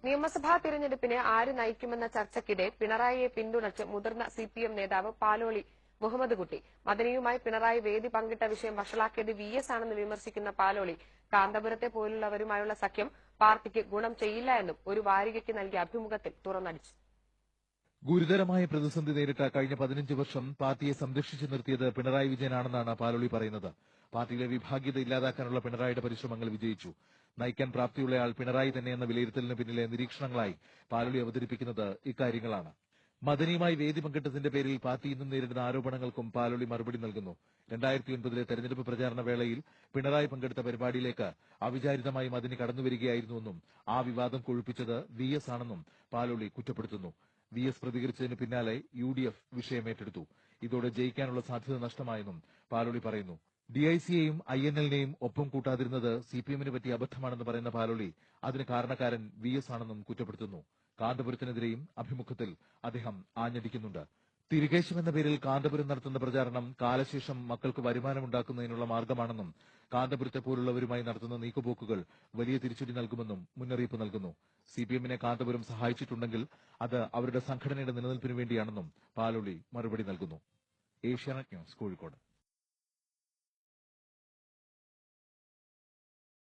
നിയമസഭാ തിരഞ്ഞെടുപ്പിനെ ആര് നയിക്കുമെന്ന ചർച്ചയ്ക്കിടെ പിണറായിയെ പിന്തുണച്ച് മുതിർന്ന സിപിഎം നേതാവ് പാലോളി മുഹമ്മദ് കുട്ടി. മദനിയുമായി പിണറായി വേദി പങ്കിട്ട വിഷയം വഷളാക്കിയത് വിഎസ് ആണെന്ന് വിമർശിക്കുന്ന പാലോളി, കാന്തപുരത്തെ പോലുള്ളവരുമായുള്ള സഖ്യം പാർട്ടിക്ക് ഗുണം ചെയ്യില്ല എന്നും ഒരു വാരികയ്ക്ക് നൽകിയ അഭിമുഖത്തിൽ തുറന്നടിച്ചു. ഗുരുതരമായ പ്രതിസന്ധി നേരിട്ട കഴിഞ്ഞ 15 വർഷം പാർട്ടിയെ സംരക്ഷിച്ചു നിർത്തിയത് പിണറായി വിജയനാണെന്നാണ് പാലോളി പറയുന്നത്. പാർട്ടിയിലെ വിഭാഗീയത ഇല്ലാതാക്കാനുള്ള പിണറായിയുടെ പരിശ്രമങ്ങൾ വിജയിച്ചു. നയിക്കാൻ പ്രാപ്തിയുള്ളയാൾ പിണറായി തന്നെയെന്ന വിലയിരുത്തലിന് പിന്നിലെ നിരീക്ഷണങ്ങളായി പാലോളി അവതരിപ്പിക്കുന്നത് ഇക്കാര്യങ്ങളാണ്. മദനിയുമായി വേദി പങ്കിട്ടതിന്റെ പേരിൽ പാർട്ടി ഇന്നും നേരിടുന്ന ആരോപണങ്ങൾക്കും പാലോളി മറുപടി നൽകുന്നു. 2009 തെരഞ്ഞെടുപ്പ് പ്രചാരണ വേളയിൽ പിണറായി പങ്കെടുത്ത പരിപാടിയിലേക്ക് അവിചാരിതമായി മദനി കടന്നുവരികയായിരുന്നുവെന്നും ആ വിവാദം കൊഴുപ്പിച്ചത് വിഎസ് ആണെന്നും പാലോളി കുറ്റപ്പെടുത്തുന്നു. വിഎസ് പ്രതികരിച്ചതിന് പിന്നാലെ യുഡിഎഫ് വിഷയമേറ്റെടുത്തു. ഇതോടെ ജയിക്കാനുള്ള സാധ്യത നഷ്ടമായെന്നും പാലോളി പറയുന്നു. ഡിഐസിയെയും ഐഎൻഎല്ലിനെയും ഒപ്പം കൂട്ടാതിരുന്നത് സിപിഎമ്മിന് പറ്റിയ അബദ്ധമാണെന്ന് പറയുന്ന പാലോളി അതിന് കാരണക്കാരൻ വിഎസ് ആണെന്നും കുറ്റപ്പെടുത്തുന്നു. കാന്തപുരത്തിനെതിരെയും അഭിമുഖത്തിൽ അദ്ദേഹം ആഞ്ഞടിക്കുന്നുണ്ട്. തിരികേശം എന്ന പേരിൽ കാന്തപുരം നടത്തുന്ന പ്രചാരണം കാലശേഷം മക്കൾക്ക് വരുമാനമുണ്ടാക്കുന്നതിനുള്ള മാർഗമാണെന്നും കാന്തപുരത്തെ പോലുള്ളവരുമായി നടത്തുന്ന നീക്കുപോക്കുകൾ വലിയ തിരിച്ചടി നൽകുമെന്നും മുന്നറിയിപ്പ് നൽകുന്നു. സിപിഎമ്മിനെ കാന്തപുരം സഹായിച്ചിട്ടുണ്ടെങ്കിൽ അത് അവരുടെ സംഘടനയുടെ നിലനിൽപ്പിനു വേണ്ടിയാണെന്നും പാലോളി മറുപടി നൽകുന്നു. ഏഷ്യാനെറ്റ് ന്യൂസ്, കോഴിക്കോട്.